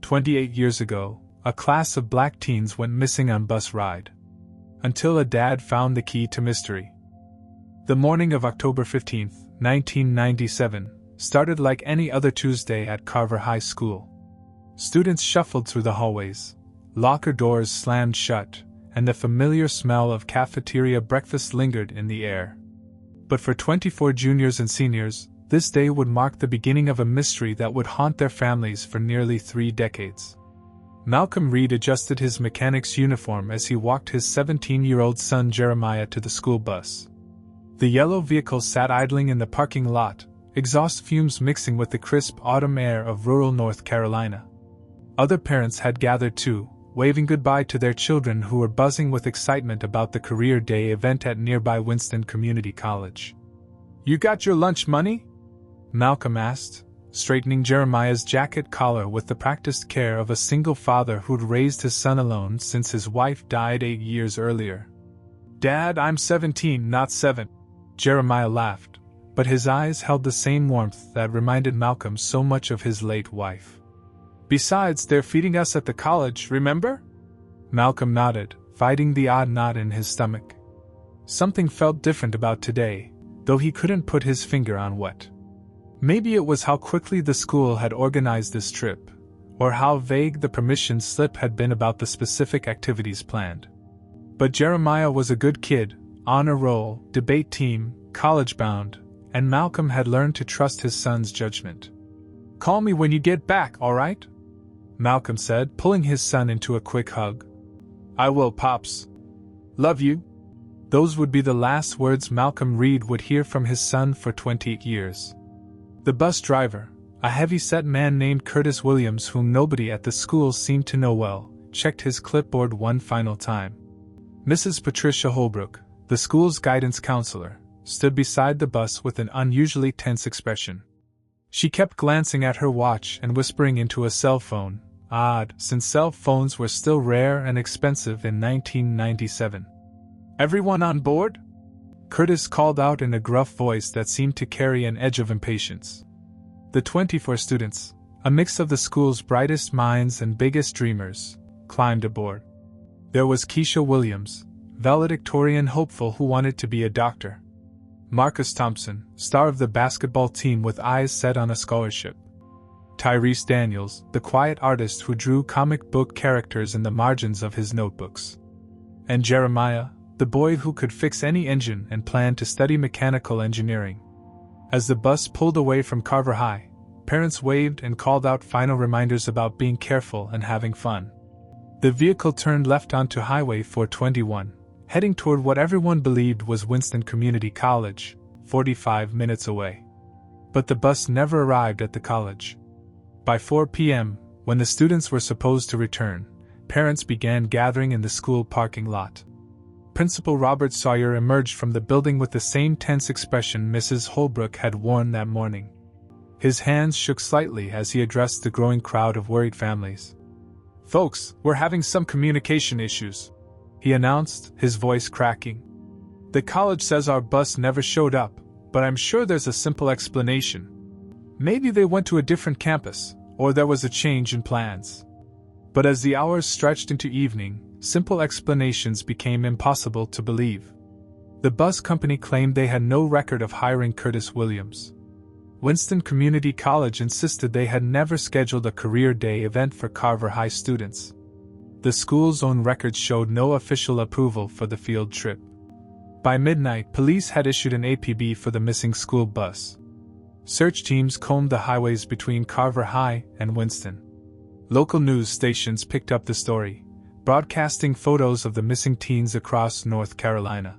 28 years ago, a class of black teens went missing on bus ride. Until a dad found the key to mystery. The morning of October 15, 1997, started like any other Tuesday at Carver High School. Students shuffled through the hallways, locker doors slammed shut, and the familiar smell of cafeteria breakfast lingered in the air. But for 24 juniors and seniors, this day would mark the beginning of a mystery that would haunt their families for nearly 3 decades. Malcolm Reed adjusted his mechanic's uniform as he walked his 17-year-old son Jeremiah to the school bus. The yellow vehicle sat idling in the parking lot, exhaust fumes mixing with the crisp autumn air of rural North Carolina. Other parents had gathered too, waving goodbye to their children who were buzzing with excitement about the Career Day event at nearby Winston Community College. "You got your lunch money?" Malcolm asked, straightening Jeremiah's jacket collar with the practiced care of a single father who'd raised his son alone since his wife died 8 years earlier. "Dad, I'm 17, not 7. Jeremiah laughed, but his eyes held the same warmth that reminded Malcolm so much of his late wife. "Besides, they're feeding us at the college, remember?" Malcolm nodded, fighting the odd knot in his stomach. Something felt different about today, though he couldn't put his finger on what. Maybe it was how quickly the school had organized this trip, or how vague the permission slip had been about the specific activities planned. But Jeremiah was a good kid, honor roll, debate team, college-bound, and Malcolm had learned to trust his son's judgment. "Call me when you get back, all right?" Malcolm said, pulling his son into a quick hug. "I will, Pops. Love you." Those would be the last words Malcolm Reed would hear from his son for 20 years. The bus driver, a heavy-set man named Curtis Williams whom nobody at the school seemed to know well, checked his clipboard one final time. Mrs. Patricia Holbrook, the school's guidance counselor, stood beside the bus with an unusually tense expression. She kept glancing at her watch and whispering into a cell phone, odd, since cell phones were still rare and expensive in 1997. "Everyone on board?" Curtis called out in a gruff voice that seemed to carry an edge of impatience. The 24 students, a mix of the school's brightest minds and biggest dreamers, climbed aboard. There was Keisha Williams, valedictorian hopeful who wanted to be a doctor. Marcus Thompson, star of the basketball team with eyes set on a scholarship. Tyrese Daniels, the quiet artist who drew comic book characters in the margins of his notebooks. And Jeremiah, the boy who could fix any engine and planned to study mechanical engineering. As the bus pulled away from Carver High, parents waved and called out final reminders about being careful and having fun. The vehicle turned left onto Highway 421, heading toward what everyone believed was Winston Community College, 45 minutes away. But the bus never arrived at the college. By 4 p.m., when the students were supposed to return, parents began gathering in the school parking lot. Principal Robert Sawyer emerged from the building with the same tense expression Mrs. Holbrook had worn that morning. His hands shook slightly as he addressed the growing crowd of worried families. "Folks, we're having some communication issues," he announced, his voice cracking. "The college says our bus never showed up, but I'm sure there's a simple explanation. Maybe they went to a different campus, or there was a change in plans." But as the hours stretched into evening, simple explanations became impossible to believe. The bus company claimed they had no record of hiring Curtis Williams. Winston Community College insisted they had never scheduled a Career Day event for Carver High students. The school's own records showed no official approval for the field trip. By midnight, police had issued an APB for the missing school bus. Search teams combed the highways between Carver High and Winston. Local news stations picked up the story, broadcasting photos of the missing teens across North Carolina.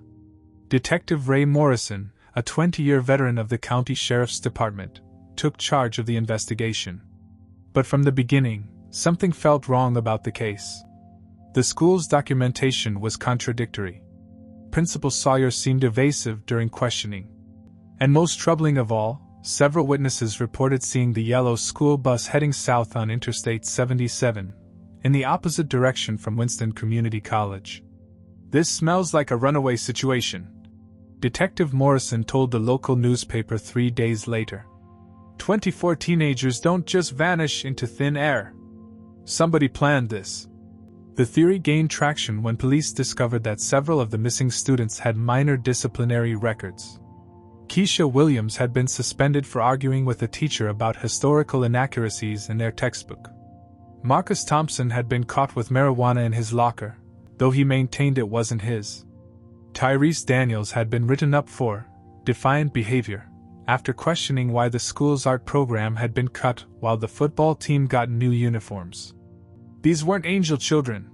Detective Ray Morrison, a 20-year veteran of the county sheriff's department, took charge of the investigation. But from the beginning, something felt wrong about the case. The school's documentation was contradictory. Principal Sawyer seemed evasive during questioning. And most troubling of all, several witnesses reported seeing the yellow school bus heading south on Interstate 77, in the opposite direction from Winston Community College. "This smells like a runaway situation," Detective Morrison told the local newspaper 3 days later. 24 teenagers don't just vanish into thin air. Somebody planned this. The theory gained traction when police discovered that several of the missing students had minor disciplinary records. Keisha Williams had been suspended for arguing with a teacher about historical inaccuracies in their textbook. Marcus Thompson had been caught with marijuana in his locker, though he maintained it wasn't his. Tyrese Daniels had been written up for defiant behavior after questioning why the school's art program had been cut while the football team got new uniforms. These weren't angel children,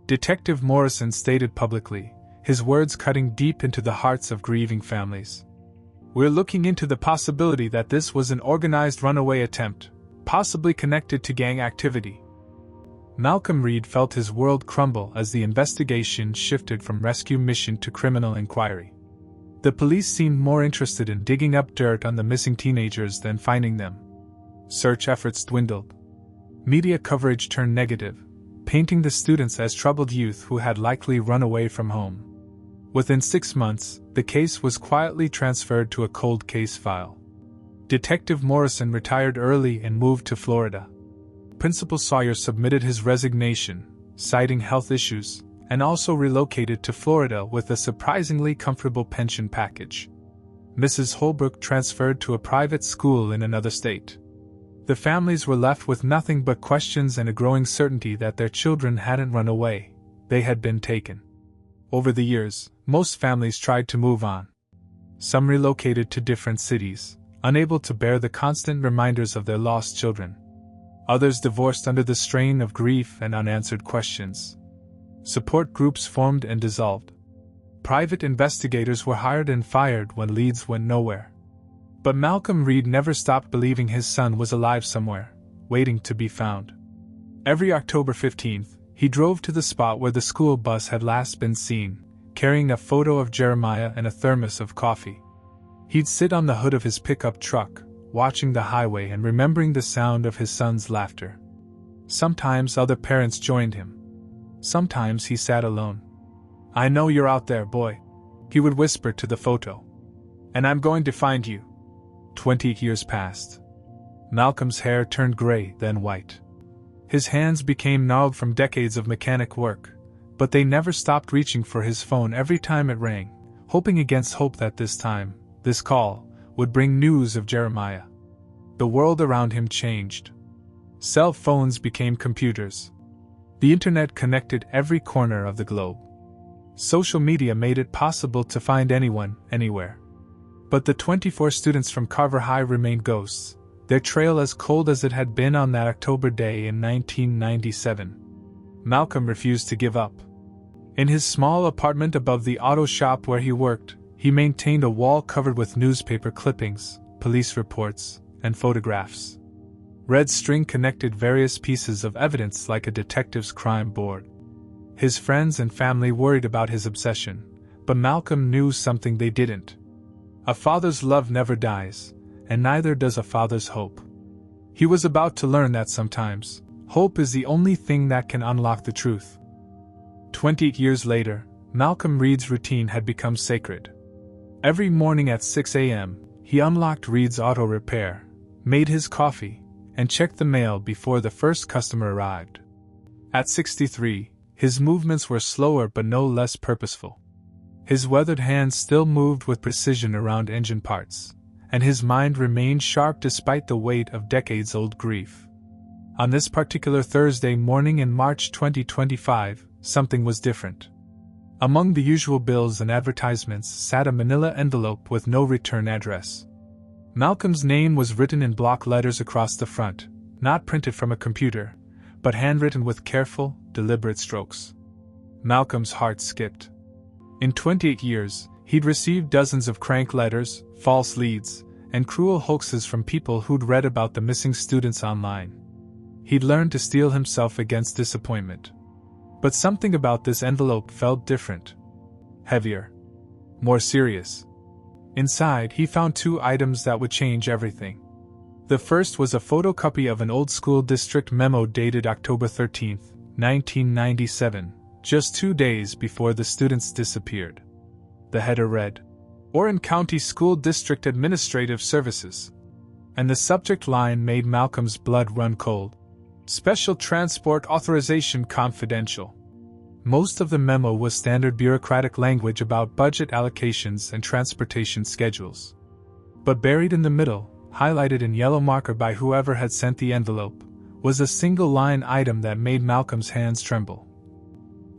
Detective Morrison stated publicly, his words cutting deep into the hearts of grieving families. We're looking into the possibility that this was an organized runaway attempt, possibly connected to gang activity. Malcolm Reed felt his world crumble as the investigation shifted from rescue mission to criminal inquiry. The police seemed more interested in digging up dirt on the missing teenagers than finding them. Search efforts dwindled. Media coverage turned negative, painting the students as troubled youth who had likely run away from home. Within 6 months, the case was quietly transferred to a cold case file. Detective Morrison retired early and moved to Florida. Principal Sawyer submitted his resignation, citing health issues, and also relocated to Florida with a surprisingly comfortable pension package. Mrs. Holbrook transferred to a private school in another state. The families were left with nothing but questions and a growing certainty that their children hadn't run away, they had been taken. Over the years, most families tried to move on. Some relocated to different cities, unable to bear the constant reminders of their lost children. Others divorced under the strain of grief and unanswered questions. Support groups formed and dissolved. Private investigators were hired and fired when leads went nowhere. But Malcolm Reed never stopped believing his son was alive somewhere, waiting to be found. Every October 15th, he drove to the spot where the school bus had last been seen, carrying a photo of Jeremiah and a thermos of coffee. He'd sit on the hood of his pickup truck, watching the highway and remembering the sound of his son's laughter. Sometimes other parents joined him. Sometimes he sat alone. "I know you're out there, boy," he would whisper to the photo. "And I'm going to find you." 20 years passed. Malcolm's hair turned gray, then white. His hands became gnarled from decades of mechanic work, but they never stopped reaching for his phone every time it rang, hoping against hope that this time, this call, would bring news of Jeremiah. The world around him changed. Cell phones became computers. The internet connected every corner of the globe. Social media made it possible to find anyone, anywhere. But the 24 students from Carver High remained ghosts, their trail as cold as it had been on that October day in 1997. Malcolm refused to give up. In his small apartment above the auto shop where he worked, he maintained a wall covered with newspaper clippings, police reports, and photographs. Red string connected various pieces of evidence like a detective's crime board. His friends and family worried about his obsession, but Malcolm knew something they didn't. A father's love never dies, and neither does a father's hope. He was about to learn that sometimes, hope is the only thing that can unlock the truth. 20 years later, Malcolm Reed's routine had become sacred. Every morning at 6 a.m., he unlocked Reed's auto repair, made his coffee, and checked the mail before the first customer arrived. At 63, his movements were slower but no less purposeful. His weathered hands still moved with precision around engine parts, and his mind remained sharp despite the weight of decades-old grief. On this particular Thursday morning in March 2025, something was different. Among the usual bills and advertisements sat a manila envelope with no return address. Malcolm's name was written in block letters across the front, not printed from a computer, but handwritten with careful, deliberate strokes. Malcolm's heart skipped. In 28 years, he'd received dozens of crank letters, false leads, and cruel hoaxes from people who'd read about the missing students online. He'd learned to steel himself against disappointment. But something about this envelope felt different. Heavier. More serious. Inside, he found 2 items that would change everything. The first was a photocopy of an old school district memo dated October 13, 1997, just 2 days before the students disappeared. The header read, "Orin County School District Administrative Services," and the subject line made Malcolm's blood run cold. Special Transport Authorization Confidential. Most of the memo was standard bureaucratic language about budget allocations and transportation schedules. But buried in the middle, highlighted in yellow marker by whoever had sent the envelope, was a single-line item that made Malcolm's hands tremble.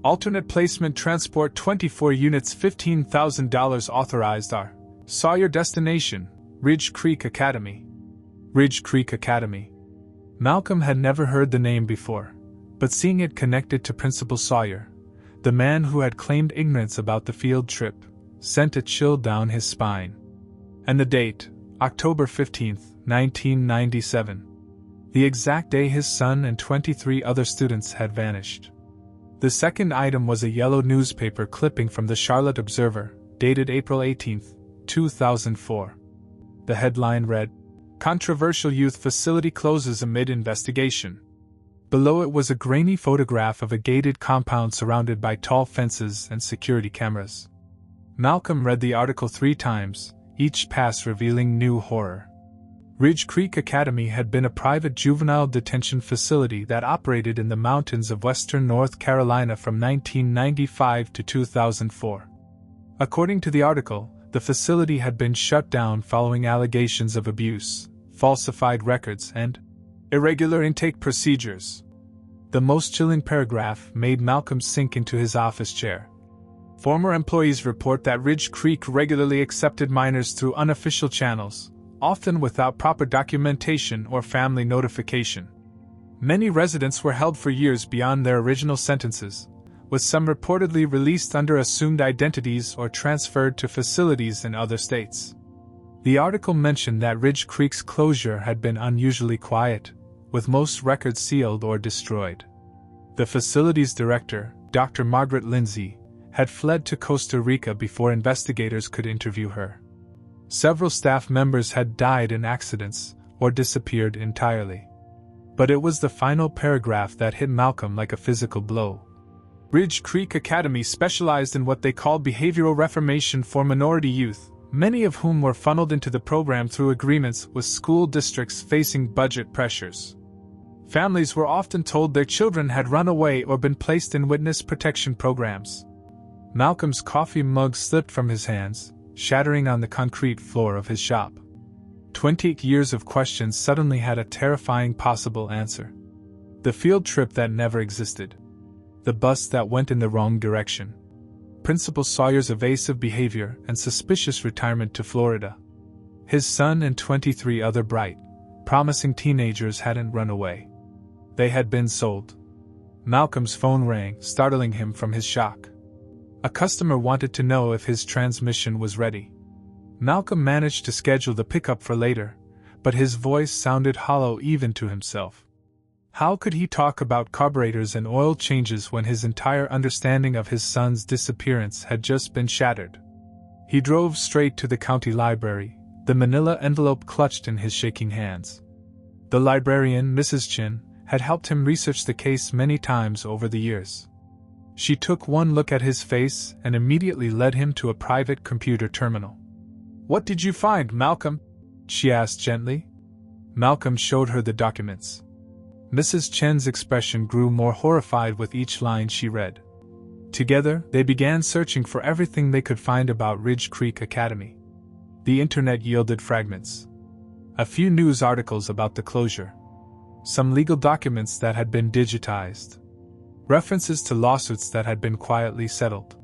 Alternate placement transport 24 units $15,000 authorized are. Sawyer destination, Ridge Creek Academy. Ridge Creek Academy. Malcolm had never heard the name before, but seeing it connected to Principal Sawyer, the man who had claimed ignorance about the field trip, sent a chill down his spine. And the date, October 15, 1997. The exact day his son and 23 other students had vanished. The second item was a yellow newspaper clipping from the Charlotte Observer, dated April 18, 2004. The headline read, "Controversial Youth Facility Closes Amid Investigation." Below it was a grainy photograph of a gated compound surrounded by tall fences and security cameras. Malcolm read the article 3 times, each pass revealing new horror. Ridge Creek Academy had been a private juvenile detention facility that operated in the mountains of western North Carolina from 1995 to 2004. According to the article, the facility had been shut down following allegations of abuse, falsified records, and irregular intake procedures. The most chilling paragraph made Malcolm sink into his office chair. Former employees report that Ridge Creek regularly accepted minors through unofficial channels, often without proper documentation or family notification. Many residents were held for years beyond their original sentences, with some reportedly released under assumed identities or transferred to facilities in other states. The article mentioned that Ridge Creek's closure had been unusually quiet, with most records sealed or destroyed. The facility's director, Dr. Margaret Lindsay, had fled to Costa Rica before investigators could interview her. Several staff members had died in accidents or disappeared entirely. But it was the final paragraph that hit Malcolm like a physical blow. Ridge Creek Academy specialized in what they called behavioral reformation for minority youth, many of whom were funneled into the program through agreements with school districts facing budget pressures. Families were often told their children had run away or been placed in witness protection programs. Malcolm's coffee mug slipped from his hands, shattering on the concrete floor of his shop. 20 years of questions suddenly had a terrifying possible answer. The field trip that never existed. The bus that went in the wrong direction. Principal Sawyer's evasive behavior and suspicious retirement to Florida. His son and 23 other bright, promising teenagers hadn't run away. They had been sold. Malcolm's phone rang, startling him from his shock. A customer wanted to know if his transmission was ready. Malcolm managed to schedule the pickup for later, but his voice sounded hollow even to himself. How could he talk about carburetors and oil changes when his entire understanding of his son's disappearance had just been shattered? He drove straight to the county library, the manila envelope clutched in his shaking hands. The librarian, Mrs. Chin, had helped him research the case many times over the years. She took one look at his face and immediately led him to a private computer terminal. "What did you find, Malcolm?" she asked gently. Malcolm showed her the documents. Mrs. Chen's expression grew more horrified with each line she read. Together, they began searching for everything they could find about Ridge Creek Academy. The internet yielded fragments. A few news articles about the closure. Some legal documents that had been digitized. References to lawsuits that had been quietly settled.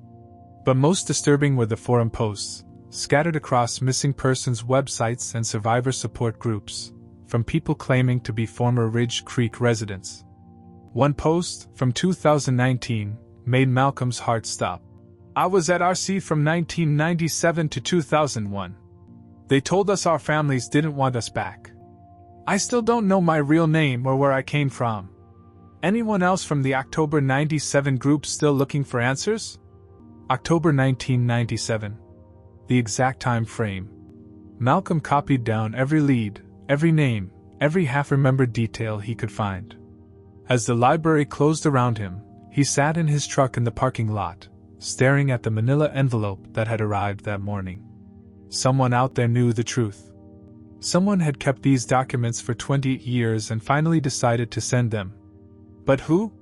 But most disturbing were the forum posts, scattered across missing persons websites and survivor support groups, from people claiming to be former Ridge Creek residents. One post, from 2019, made Malcolm's heart stop. "I was at RC from 1997 to 2001. They told us our families didn't want us back. I still don't know my real name or where I came from. Anyone else from the October 97 group still looking for answers?" October 1997. The exact time frame. Malcolm copied down every lead, every name, every half-remembered detail he could find. As the library closed around him, he sat in his truck in the parking lot, staring at the manila envelope that had arrived that morning. Someone out there knew the truth. Someone had kept these documents for 20 years and finally decided to send them. But who?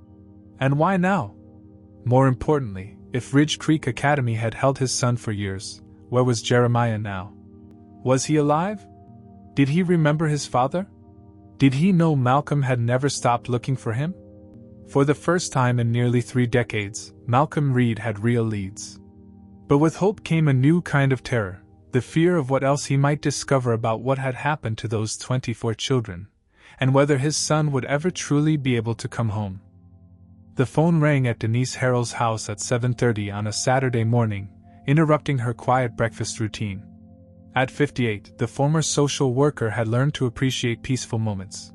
And why now? More importantly, if Ridge Creek Academy had held his son for years, where was Jeremiah now? Was he alive? Did he remember his father? Did he know Malcolm had never stopped looking for him? For the first time in nearly 3 decades, Malcolm Reed had real leads. But with hope came a new kind of terror, the fear of what else he might discover about what had happened to those 24 children, and whether his son would ever truly be able to come home. The phone rang at Denise Harrell's house at 7:30 on a Saturday morning, interrupting her quiet breakfast routine. At 58, the former social worker had learned to appreciate peaceful moments.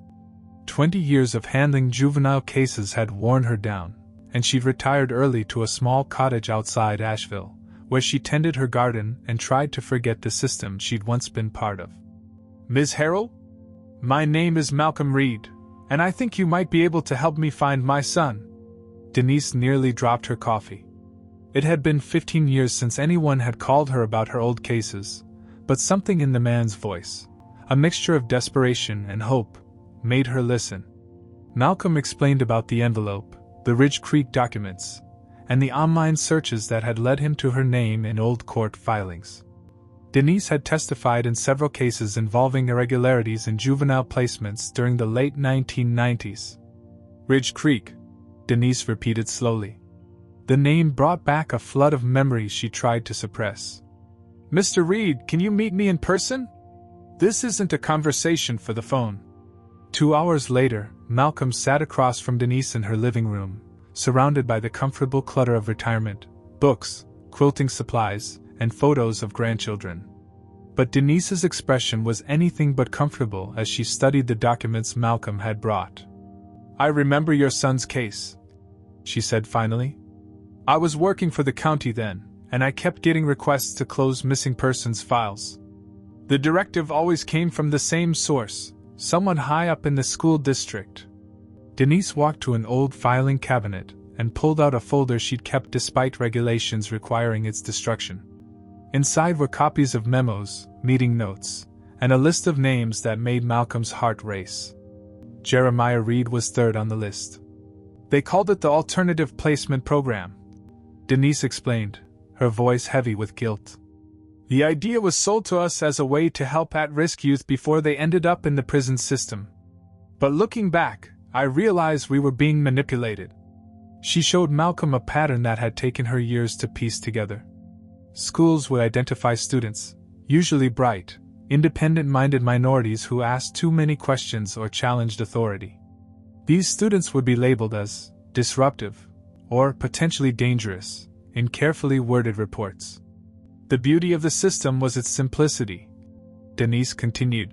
20 years of handling juvenile cases had worn her down, and she'd retired early to a small cottage outside Asheville, where she tended her garden and tried to forget the system she'd once been part of. "Ms. Harrell? My name is Malcolm Reed, and I think you might be able to help me find my son." Denise nearly dropped her coffee. It had been 15 years since anyone had called her about her old cases, but something in the man's voice, a mixture of desperation and hope, made her listen. Malcolm explained about the envelope, the Ridge Creek documents, and the online searches that had led him to her name in old court filings. Denise had testified in several cases involving irregularities in juvenile placements during the late 1990s. "Ridge Creek," Denise repeated slowly. The name brought back a flood of memories she tried to suppress. "Mr. Reed, can you meet me in person? This isn't a conversation for the phone." 2 hours later, Malcolm sat across from Denise in her living room, surrounded by the comfortable clutter of retirement, books, quilting supplies, and photos of grandchildren. But Denise's expression was anything but comfortable as she studied the documents Malcolm had brought. "I remember your son's case," she said finally. "I was working for the county then, and I kept getting requests to close missing persons files. The directive always came from the same source, someone high up in the school district." Denise walked to an old filing cabinet and pulled out a folder she'd kept despite regulations requiring its destruction. Inside were copies of memos, meeting notes, and a list of names that made Malcolm's heart race. Jeremiah Reed was third on the list. "They called it the Alternative Placement Program," Denise explained, her voice heavy with guilt. "The idea was sold to us as a way to help at-risk youth before they ended up in the prison system. But looking back, I realized we were being manipulated." She showed Malcolm a pattern that had taken her years to piece together. Schools would identify students, usually bright, independent-minded minorities who asked too many questions or challenged authority. These students would be labeled as disruptive or potentially dangerous in carefully worded reports. "The beauty of the system was its simplicity," Denise continued.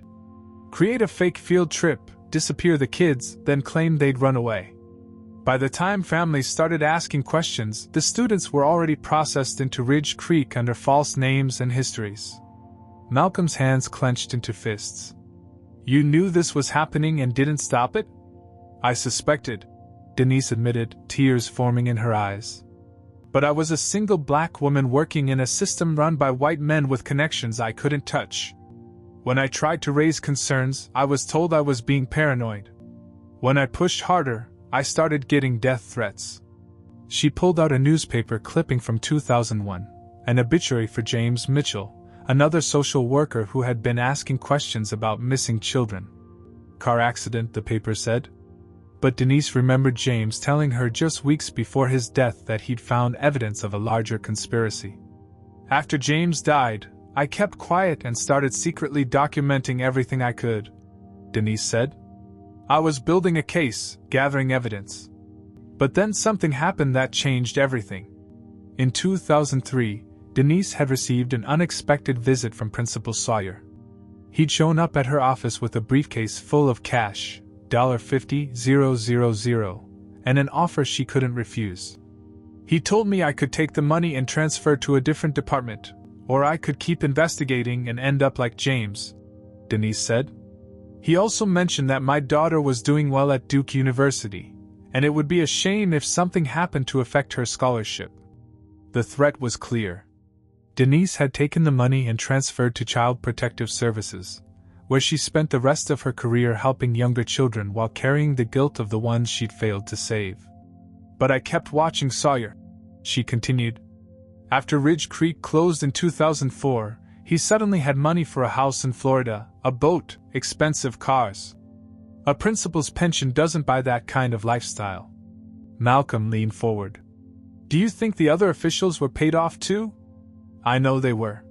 "Create a fake field trip, disappear the kids, then claim they'd run away. By the time families started asking questions, the students were already processed into Ridge Creek under false names and histories." Malcolm's hands clenched into fists. "You knew this was happening and didn't stop it?" "I suspected," Denise admitted, tears forming in her eyes. "But I was a single black woman working in a system run by white men with connections I couldn't touch. When I tried to raise concerns, I was told I was being paranoid. When I pushed harder, I started getting death threats." She pulled out a newspaper clipping from 2001, an obituary for James Mitchell, another social worker who had been asking questions about missing children. "Car accident," the paper said. But Denise remembered James telling her just weeks before his death that he'd found evidence of a larger conspiracy. "After James died, I kept quiet and started secretly documenting everything I could," Denise said. "I was building a case, gathering evidence. But then something happened that changed everything." In 2003, Denise had received an unexpected visit from Principal Sawyer. He'd shown up at her office with a briefcase full of cash, $50,000, and an offer she couldn't refuse. "He told me I could take the money and transfer to a different department, or I could keep investigating and end up like James," Denise said. "He also mentioned that my daughter was doing well at Duke University, and it would be a shame if something happened to affect her scholarship." The threat was clear. Denise had taken the money and transferred to Child Protective Services, where she spent the rest of her career helping younger children while carrying the guilt of the ones she'd failed to save. But I kept watching Sawyer, she continued. After Ridge Creek closed in 2004, he suddenly had money for a house in Florida, a boat, expensive cars. A principal's pension doesn't buy that kind of lifestyle. Malcolm leaned forward. Do you think the other officials were paid off too? I know they were.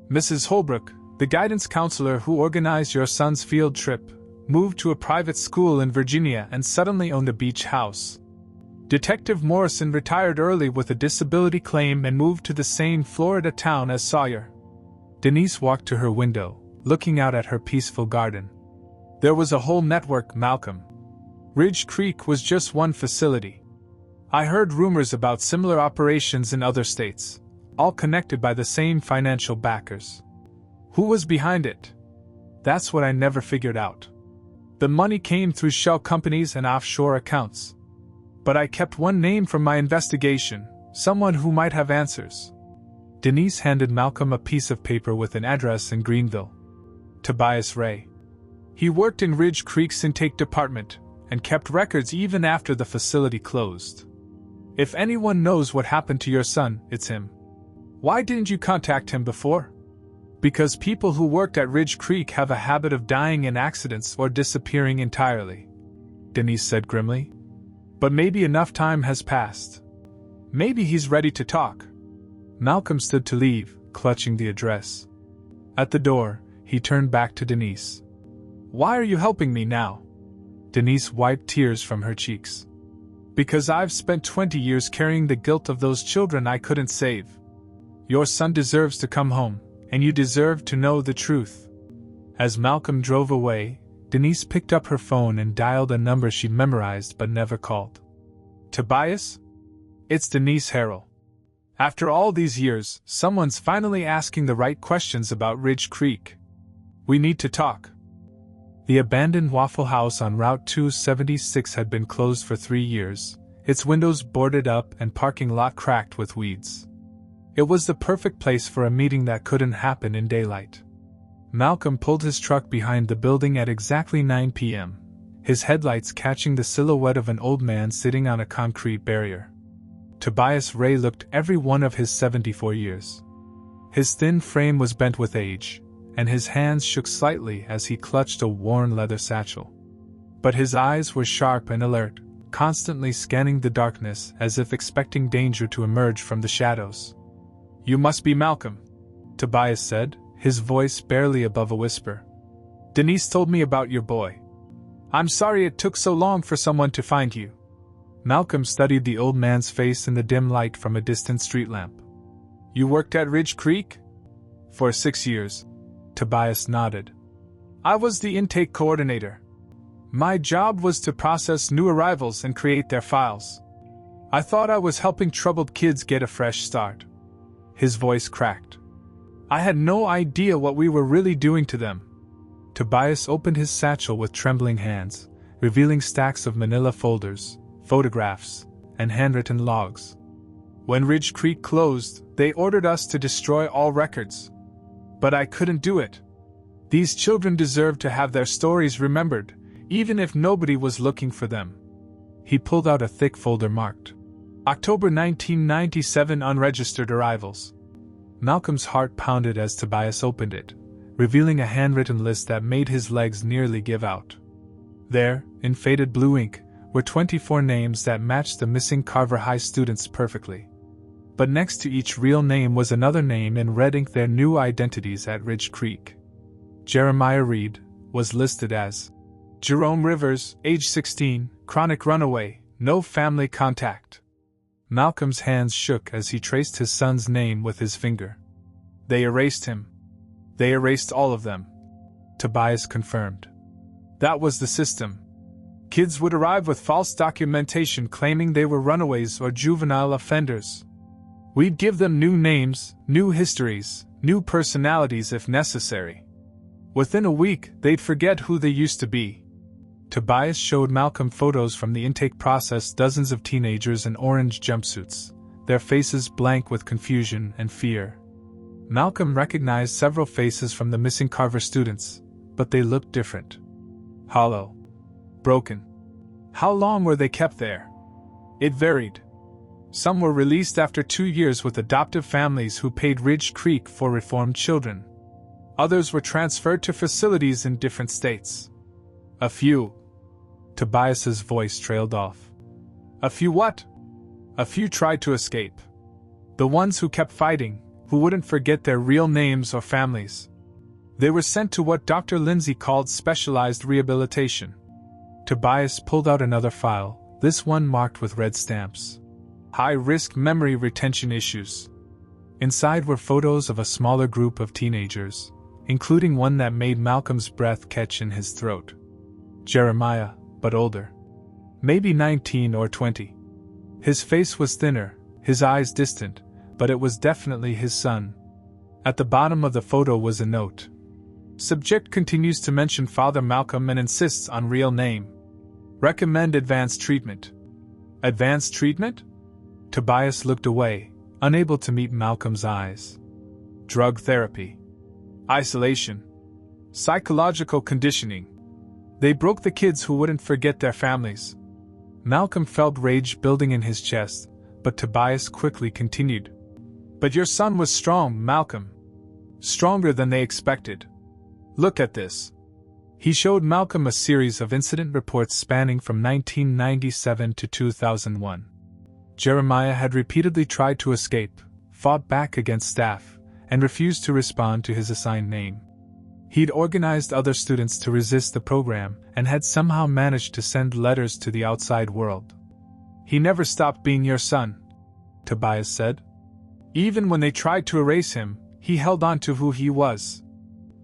Mrs. Holbrook, the guidance counselor who organized your son's field trip, moved to a private school in Virginia and suddenly owned a beach house. Detective Morrison retired early with a disability claim and moved to the same Florida town as Sawyer. Denise walked to her window, looking out at her peaceful garden. There was a whole network, Malcolm. Ridge Creek was just one facility. I heard rumors about similar operations in other states, all connected by the same financial backers. Who was behind it? That's what I never figured out. The money came through shell companies and offshore accounts. But I kept one name from my investigation, someone who might have answers. Denise handed Malcolm a piece of paper with an address in Greenville. Tobias Ray. He worked in Ridge Creek's intake department and kept records even after the facility closed. If anyone knows what happened to your son, it's him. Why didn't you contact him before? Because people who worked at Ridge Creek have a habit of dying in accidents or disappearing entirely, Denise said grimly. But maybe enough time has passed. Maybe he's ready to talk. Malcolm stood to leave, clutching the address. At the door, he turned back to Denise. Why are you helping me now? Denise wiped tears from her cheeks. Because I've spent 20 years carrying the guilt of those children I couldn't save. Your son deserves to come home, and you deserve to know the truth. As Malcolm drove away, Denise picked up her phone and dialed a number she'd memorized but never called. Tobias? It's Denise Harrell. After all these years, someone's finally asking the right questions about Ridge Creek. We need to talk. The abandoned Waffle House on Route 276 had been closed for 3 years, its windows boarded up and parking lot cracked with weeds. It was the perfect place for a meeting that couldn't happen in daylight. Malcolm pulled his truck behind the building at exactly 9 p.m., his headlights catching the silhouette of an old man sitting on a concrete barrier. Tobias Ray looked every one of his 74 years. His thin frame was bent with age, and his hands shook slightly as he clutched a worn leather satchel. But his eyes were sharp and alert, constantly scanning the darkness as if expecting danger to emerge from the shadows. You must be Malcolm, Tobias said, his voice barely above a whisper. Denise told me about your boy. I'm sorry it took so long for someone to find you. Malcolm studied the old man's face in the dim light from a distant street lamp. You worked at Ridge Creek? For 6 years. Tobias nodded. I was the intake coordinator. My job was to process new arrivals and create their files. I thought I was helping troubled kids get a fresh start. His voice cracked. I had no idea what we were really doing to them. Tobias opened his satchel with trembling hands, revealing stacks of manila folders, photographs, and handwritten logs. When Ridge Creek closed, they ordered us to destroy all records. But I couldn't do it. These children deserved to have their stories remembered, even if nobody was looking for them. He pulled out a thick folder marked October 1997 unregistered arrivals. Malcolm's heart pounded as Tobias opened it, revealing a handwritten list that made his legs nearly give out. There, in faded blue ink, were 24 names that matched the missing Carver High students perfectly. But next to each real name was another name in red ink, their new identities at Ridge Creek. Jeremiah Reed was listed as Jerome Rivers, age 16, chronic runaway, no family contact. Malcolm's hands shook as he traced his son's name with his finger. They erased him. They erased all of them, Tobias confirmed. That was the system. Kids would arrive with false documentation claiming they were runaways or juvenile offenders. We'd give them new names, new histories, new personalities if necessary. Within a week, they'd forget who they used to be. Tobias showed Malcolm photos from the intake process, dozens of teenagers in orange jumpsuits, their faces blank with confusion and fear. Malcolm recognized several faces from the missing Carver students, but they looked different. Hollow. Broken. How long were they kept there? It varied. Some were released after 2 years with adoptive families who paid Ridge Creek for reformed children. Others were transferred to facilities in different states. A few. Tobias's voice trailed off. A few what? A few tried to escape. The ones who kept fighting, who wouldn't forget their real names or families. They were sent to what Dr. Lindsay called specialized rehabilitation. Tobias pulled out another file, this one marked with red stamps. High-risk memory retention issues. Inside were photos of a smaller group of teenagers, including one that made Malcolm's breath catch in his throat. Jeremiah, but older. Maybe 19 or 20. His face was thinner, his eyes distant, but it was definitely his son. At the bottom of the photo was a note. Subject continues to mention Father Malcolm and insists on real name. Recommend advanced treatment. Advanced treatment? Tobias looked away, unable to meet Malcolm's eyes. Drug therapy. Isolation. Psychological conditioning. They broke the kids who wouldn't forget their families. Malcolm felt rage building in his chest, but Tobias quickly continued. But your son was strong, Malcolm. Stronger than they expected. Look at this. He showed Malcolm a series of incident reports spanning from 1997 to 2001. Jeremiah had repeatedly tried to escape, fought back against staff, and refused to respond to his assigned name. He'd organized other students to resist the program and had somehow managed to send letters to the outside world. He never stopped being your son, Tobias said. Even when they tried to erase him, he held on to who he was.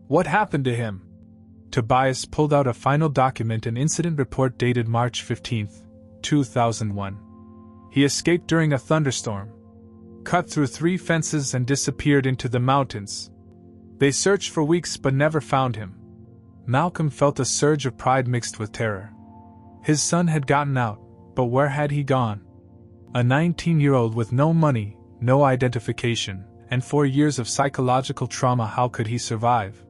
What happened to him? Tobias pulled out a final document, an incident report dated March 15, 2001. He escaped during a thunderstorm, cut through 3 fences and disappeared into the mountains. They searched for weeks but never found him. Malcolm felt a surge of pride mixed with terror. His son had gotten out, but where had he gone? A 19-year-old with no money, no identification, and 4 years of psychological trauma, how could he survive?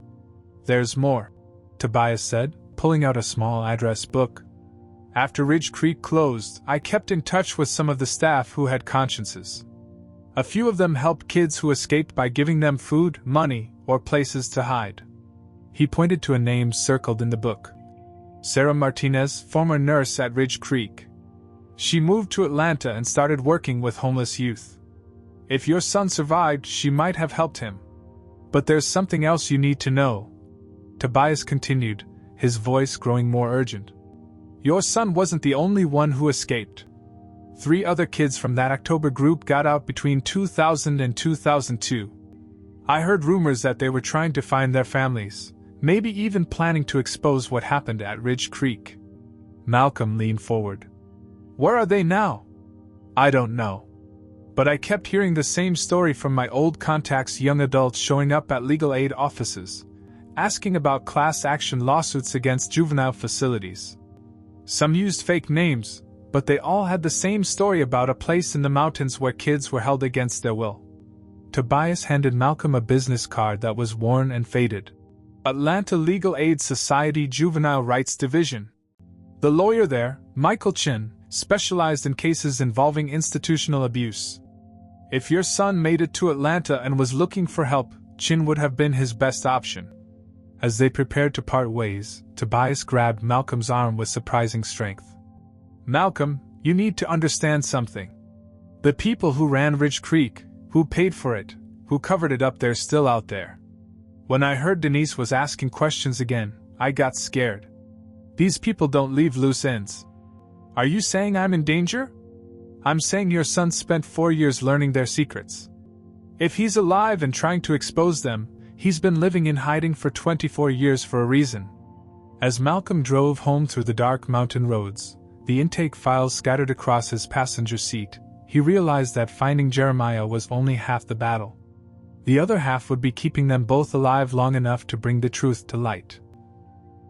There's more, Tobias said, pulling out a small address book. After Ridge Creek closed, I kept in touch with some of the staff who had consciences. A few of them helped kids who escaped by giving them food, money, or places to hide. He pointed to a name circled in the book. Sarah Martinez, former nurse at Ridge Creek. She moved to Atlanta and started working with homeless youth. If your son survived, she might have helped him. But there's something else you need to know. Tobias continued, his voice growing more urgent. Your son wasn't the only one who escaped. 3 other kids from that October group got out between 2000 and 2002. I heard rumors that they were trying to find their families, maybe even planning to expose what happened at Ridge Creek. Malcolm leaned forward. Where are they now? I don't know. But I kept hearing the same story from my old contacts, young adults showing up at legal aid offices, asking about class action lawsuits against juvenile facilities. Some used fake names, but they all had the same story about a place in the mountains where kids were held against their will. Tobias handed Malcolm a business card that was worn and faded. Atlanta Legal Aid Society Juvenile Rights Division. The lawyer there, Michael Chin, specialized in cases involving institutional abuse. If your son made it to Atlanta and was looking for help, Chin would have been his best option. As they prepared to part ways, Tobias grabbed Malcolm's arm with surprising strength. Malcolm, you need to understand something. The people who ran Ridge Creek, who paid for it, who covered it up, they're still out there. When I heard Denise was asking questions again, I got scared. These people don't leave loose ends. Are you saying I'm in danger? I'm saying your son spent 4 years learning their secrets. If he's alive and trying to expose them, he's been living in hiding for 24 years for a reason. As Malcolm drove home through the dark mountain roads, the intake files scattered across his passenger seat, he realized that finding Jeremiah was only half the battle. The other half would be keeping them both alive long enough to bring the truth to light.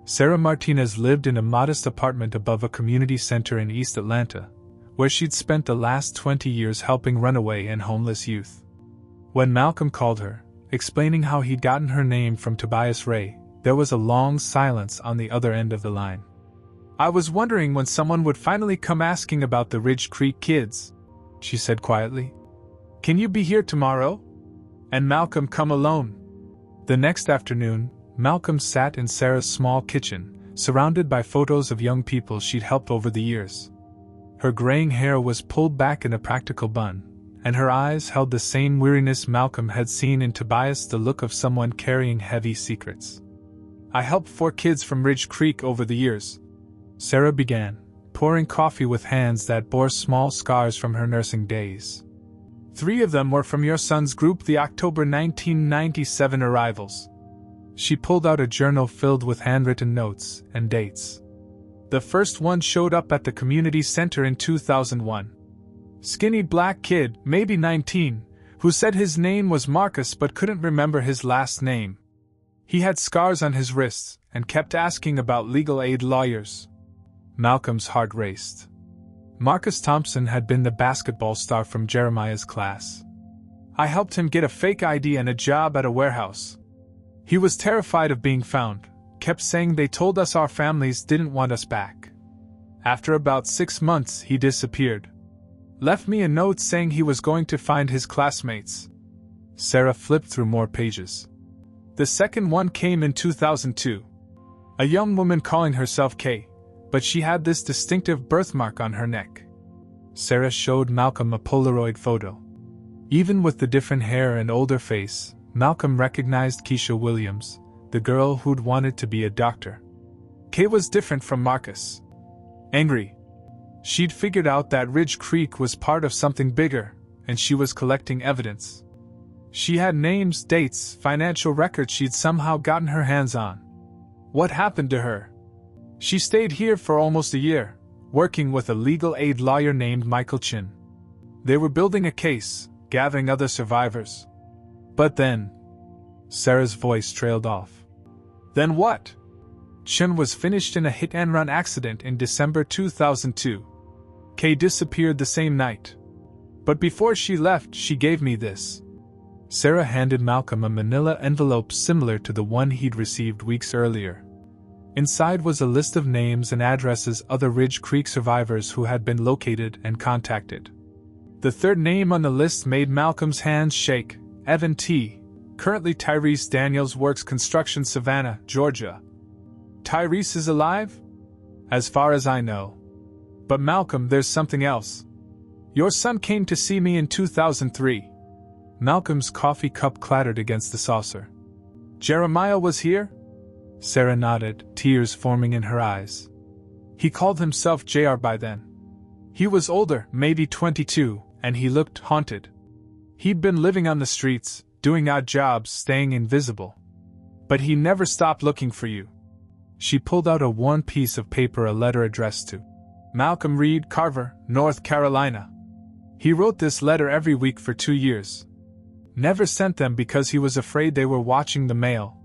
Sarah Martinez lived in a modest apartment above a community center in East Atlanta, where she'd spent the last 20 years helping runaway and homeless youth. When Malcolm called her, explaining how he'd gotten her name from Tobias Ray, There was a long silence on the other end of the line. "I was wondering when someone would finally come asking about the Ridge Creek kids," she said quietly. "Can you be here tomorrow? And Malcolm come alone?" The next afternoon, Malcolm sat in Sarah's small kitchen, surrounded by photos of young people she'd helped over the years. Her graying hair was pulled back in a practical bun, and her eyes held the same weariness Malcolm had seen in Tobias, the look of someone carrying heavy secrets. "I helped 4 kids from Ridge Creek over the years," Sarah began, pouring coffee with hands that bore small scars from her nursing days. "3 of them were from your son's group, the October 1997 arrivals." She pulled out a journal filled with handwritten notes and dates. "The first one showed up at the community center in 2001. Skinny black kid, maybe 19, who said his name was Marcus but couldn't remember his last name. He had scars on his wrists and kept asking about legal aid lawyers." Malcolm's heart raced. Marcus Thompson had been the basketball star from Jeremiah's class. "I helped him get a fake ID and a job at a warehouse. He was terrified of being found, kept saying they told us our families didn't want us back. After about 6 months, he disappeared. Left me a note saying he was going to find his classmates." Sarah flipped through more pages. "The second one came in 2002. A young woman calling herself Kay, but she had this distinctive birthmark on her neck." Sarah showed Malcolm a Polaroid photo. Even with the different hair and older face, Malcolm recognized Keisha Williams, the girl who'd wanted to be a doctor. Kay was different from Marcus. Angry. She'd figured out that Ridge Creek was part of something bigger, and she was collecting evidence. She had names, dates, financial records she'd somehow gotten her hands on. What happened to her? She stayed here for almost a year, working with a legal aid lawyer named Michael Chin. They were building a case, gathering other survivors. But then... Sarah's voice trailed off. "Then what?" Chin was finished in a hit-and-run accident in December 2002. Kay disappeared the same night. But before she left, she gave me this. Sarah handed Malcolm a manila envelope similar to the one he'd received weeks earlier. Inside was a list of names and addresses of other Ridge Creek survivors who had been located and contacted. The third name on the list made Malcolm's hands shake: Evan T., currently Tyrese Daniels, works construction, Savannah, Georgia. Tyrese is alive? As far as I know. But Malcolm, there's something else. Your son came to see me in 2003. Malcolm's coffee cup clattered against the saucer. Jeremiah was here? Sarah nodded, tears forming in her eyes. He called himself JR by then. He was older, maybe 22, and he looked haunted. He'd been living on the streets, doing odd jobs, staying invisible. But he never stopped looking for you. She pulled out a worn piece of paper, a letter addressed to Malcolm Reed Carver, North Carolina. He wrote this letter every week for 2 years. Never sent them because he was afraid they were watching the mail.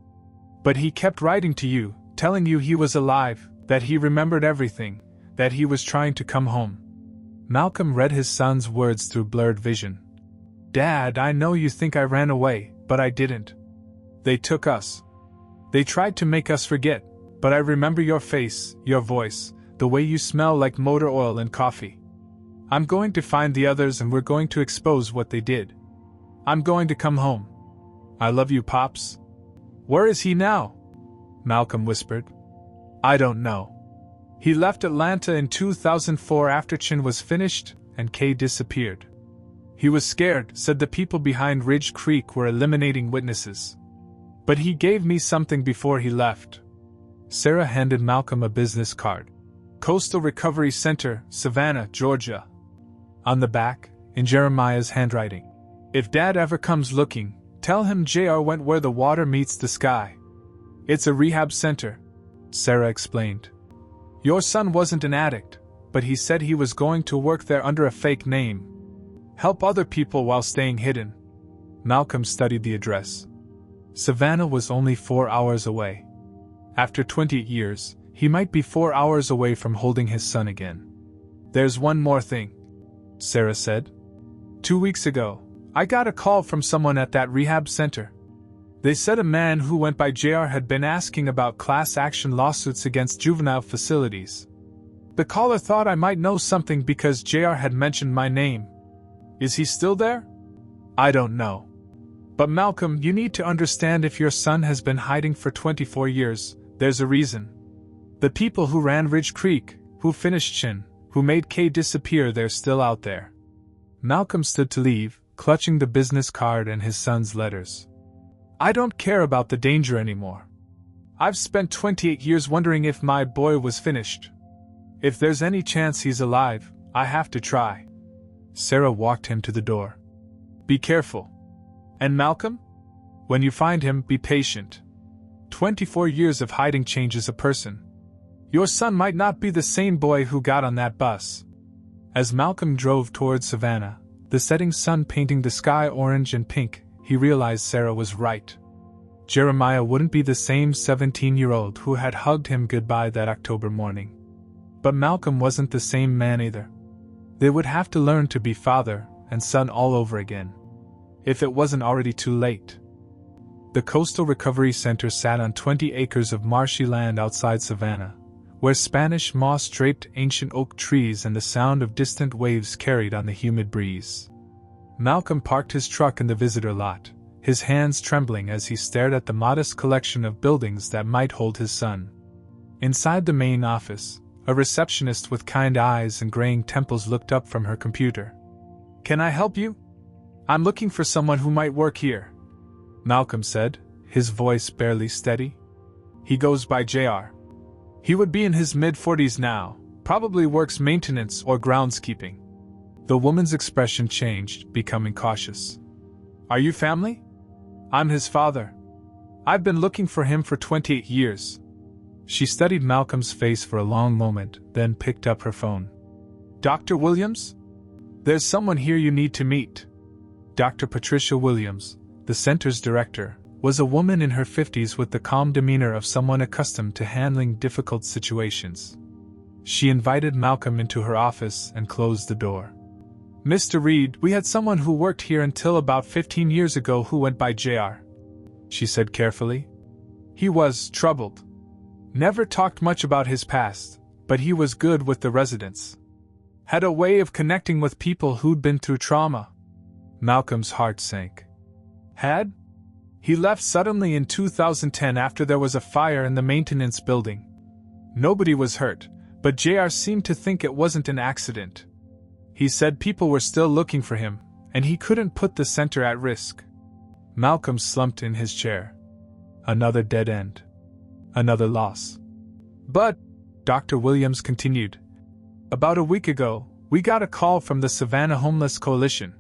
But he kept writing to you, telling you he was alive, that he remembered everything, that he was trying to come home. Malcolm read his son's words through blurred vision. Dad, I know you think I ran away, but I didn't. They took us. They tried to make us forget, but I remember your face, your voice, the way you smell like motor oil and coffee. I'm going to find the others and we're going to expose what they did. I'm going to come home. I love you, Pops. Where is he now? Malcolm whispered. I don't know. He left Atlanta in 2004 after Chin was finished, and Kay disappeared. He was scared, said the people behind Ridge Creek were eliminating witnesses. But he gave me something before he left. Sarah handed Malcolm a business card. Coastal Recovery Center, Savannah, Georgia. On the back, in Jeremiah's handwriting. If Dad ever comes looking, tell him JR went where the water meets the sky. It's a rehab center, Sarah explained. Your son wasn't an addict, but he said he was going to work there under a fake name. Help other people while staying hidden. Malcolm studied the address. Savannah was only 4 hours away. After 20 years, he might be 4 hours away from holding his son again. There's one more thing, Sarah said. 2 weeks ago, I got a call from someone at that rehab center. They said a man who went by JR had been asking about class action lawsuits against juvenile facilities. The caller thought I might know something because JR had mentioned my name. Is he still there? I don't know. But Malcolm, you need to understand, if your son has been hiding for 24 years, there's a reason. The people who ran Ridge Creek, who finished Chin, who made Kay disappear, they're still out there. Malcolm stood to leave, clutching the business card and his son's letters. I don't care about the danger anymore. I've spent 28 years wondering if my boy was finished. If there's any chance he's alive, I have to try. Sarah walked him to the door. Be careful. And Malcolm? When you find him, be patient. 24 years of hiding changes a person. Your son might not be the same boy who got on that bus. As Malcolm drove towards Savannah, the setting sun painting the sky orange and pink, he realized Sarah was right. Jeremiah wouldn't be the same 17-year-old who had hugged him goodbye that October morning. But Malcolm wasn't the same man either. They would have to learn to be father and son all over again, if it wasn't already too late. The Coastal Recovery Center sat on 20 acres of marshy land outside Savannah, where Spanish moss draped ancient oak trees and the sound of distant waves carried on the humid breeze. Malcolm parked his truck in the visitor lot, his hands trembling as he stared at the modest collection of buildings that might hold his son. Inside the main office, a receptionist with kind eyes and graying temples looked up from her computer. Can I help you? I'm looking for someone who might work here, Malcolm said, his voice barely steady. He goes by JR. He would be in his mid-40s now, probably works maintenance or groundskeeping. The woman's expression changed, becoming cautious. Are you family? I'm his father. I've been looking for him for 28 years. She studied Malcolm's face for a long moment, then picked up her phone. Dr. Williams? There's someone here you need to meet. Dr. Patricia Williams, the center's director, was a woman in her 50s with the calm demeanor of someone accustomed to handling difficult situations. She invited Malcolm into her office and closed the door. Mr. Reed, we had someone who worked here until about 15 years ago who went by JR, she said carefully. He was troubled. Never talked much about his past, but he was good with the residents. Had a way of connecting with people who'd been through trauma. Malcolm's heart sank. Had? He left suddenly in 2010 after there was a fire in the maintenance building. Nobody was hurt, but JR seemed to think it wasn't an accident. He said people were still looking for him, and he couldn't put the center at risk. Malcolm slumped in his chair. Another dead end. Another loss. But, Dr. Williams continued, about a week ago, we got a call from the Savannah Homeless Coalition.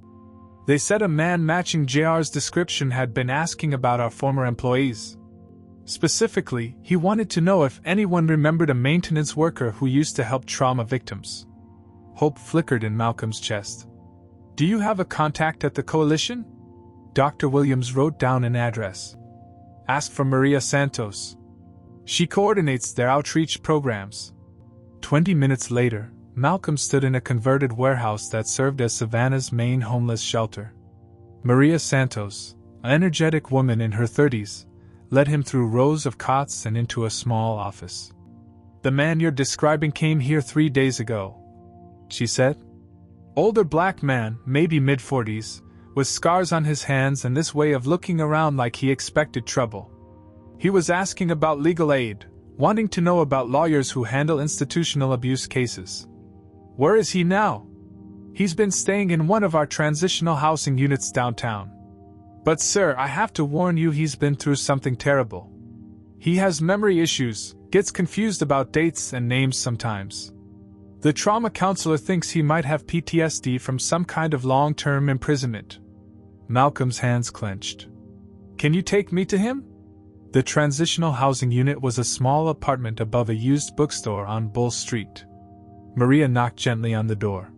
They said a man matching JR's description had been asking about our former employees. Specifically, he wanted to know if anyone remembered a maintenance worker who used to help trauma victims. Hope flickered in Malcolm's chest. Do you have a contact at the coalition? Dr. Williams wrote down an address. Ask for Maria Santos. She coordinates their outreach programs. 20 minutes later, Malcolm stood in a converted warehouse that served as Savannah's main homeless shelter. Maria Santos, an energetic woman in her 30s, led him through rows of cots and into a small office. The man you're describing came here 3 days ago, she said. Older black man, maybe mid-40s, with scars on his hands and this way of looking around like he expected trouble. He was asking about legal aid, wanting to know about lawyers who handle institutional abuse cases. Where is he now? He's been staying in one of our transitional housing units downtown. But sir, I have to warn you, he's been through something terrible. He has memory issues, gets confused about dates and names sometimes. The trauma counselor thinks he might have PTSD from some kind of long-term imprisonment. Malcolm's hands clenched. Can you take me to him? The transitional housing unit was a small apartment above a used bookstore on Bull Street. Maria knocked gently on the door.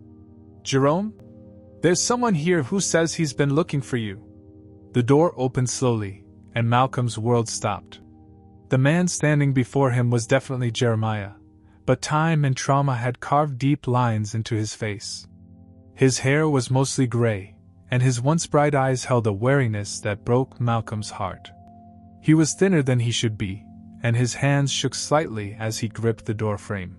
Jerome? There's someone here who says he's been looking for you. The door opened slowly, and Malcolm's world stopped. The man standing before him was definitely Jeremiah, but time and trauma had carved deep lines into his face. His hair was mostly gray, and his once bright eyes held a wariness that broke Malcolm's heart. He was thinner than he should be, and his hands shook slightly as he gripped the door frame.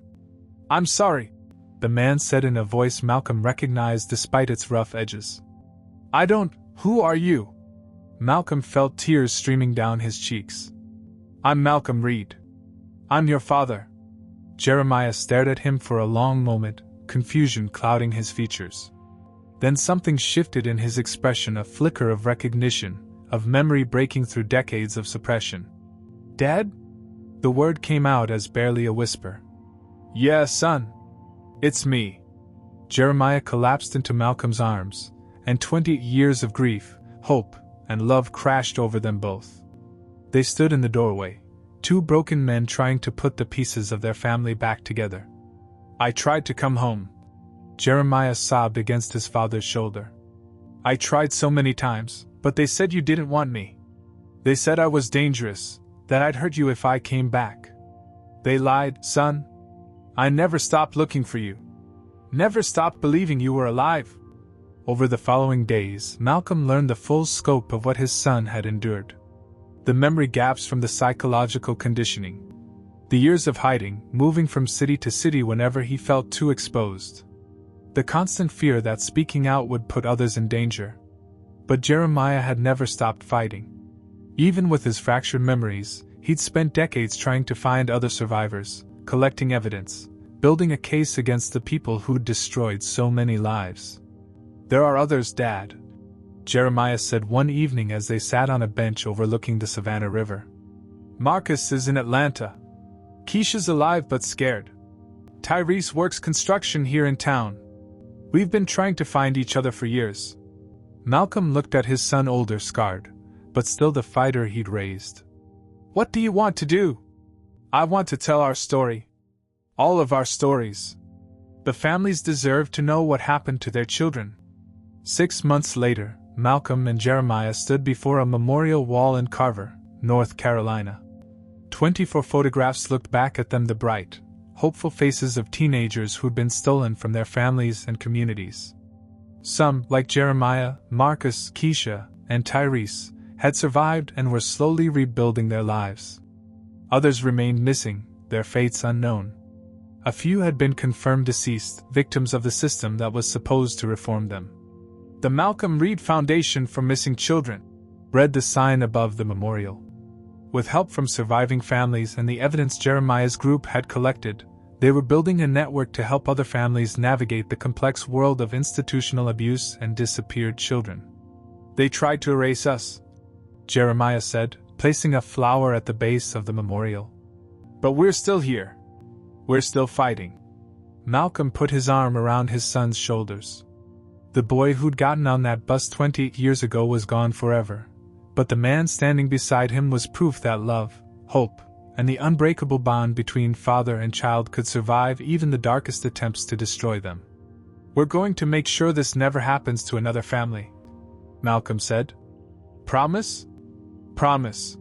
"I'm sorry," the man said in a voice Malcolm recognized despite its rough edges. Who are you?" Malcolm felt tears streaming down his cheeks. "I'm Malcolm Reed. I'm your father." Jeremiah stared at him for a long moment, confusion clouding his features. Then something shifted in his expression, a flicker of recognition, of memory breaking through decades of suppression. "Dad?" The word came out as barely a whisper. "Yeah, son. It's me." Jeremiah collapsed into Malcolm's arms, and 20 years of grief, hope, and love crashed over them both. They stood in the doorway, two broken men trying to put the pieces of their family back together. "I tried to come home." Jeremiah sobbed against his father's shoulder. "I tried so many times, but they said you didn't want me. They said I was dangerous, that I'd hurt you if I came back. They lied, son. I never stopped looking for you. Never stopped believing you were alive." Over the following days, Malcolm learned the full scope of what his son had endured. The memory gaps from the psychological conditioning. The years of hiding, moving from city to city whenever he felt too exposed. The constant fear that speaking out would put others in danger. But Jeremiah had never stopped fighting. Even with his fractured memories, he'd spent decades trying to find other survivors, collecting evidence, building a case against the people who'd destroyed so many lives. "There are others, Dad," Jeremiah said one evening as they sat on a bench overlooking the Savannah River. "Marcus is in Atlanta. Keisha's alive but scared. Tyrese works construction here in town. We've been trying to find each other for years." Malcolm looked at his son, older, scarred, but still the fighter he'd raised. "What do you want to do?" "I want to tell our story. All of our stories. The families deserve to know what happened to their children." 6 months later, Malcolm and Jeremiah stood before a memorial wall in Carver, North Carolina. 24 photographs looked back at them, the bright, hopeful faces of teenagers who'd been stolen from their families and communities. Some, like Jeremiah, Marcus, Keisha, and Tyrese, had survived and were slowly rebuilding their lives. Others remained missing, their fates unknown. A few had been confirmed deceased, victims of the system that was supposed to reform them. "The Malcolm Reed Foundation for Missing Children," read the sign above the memorial. With help from surviving families and the evidence Jeremiah's group had collected, they were building a network to help other families navigate the complex world of institutional abuse and disappeared children. "They tried to erase us," Jeremiah said, placing a flower at the base of the memorial. "But we're still here. We're still fighting." Malcolm put his arm around his son's shoulders. The boy who'd gotten on that bus 20 years ago was gone forever, but the man standing beside him was proof that love, hope, and the unbreakable bond between father and child could survive even the darkest attempts to destroy them. "We're going to make sure this never happens to another family," Malcolm said. "Promise?" "Promise."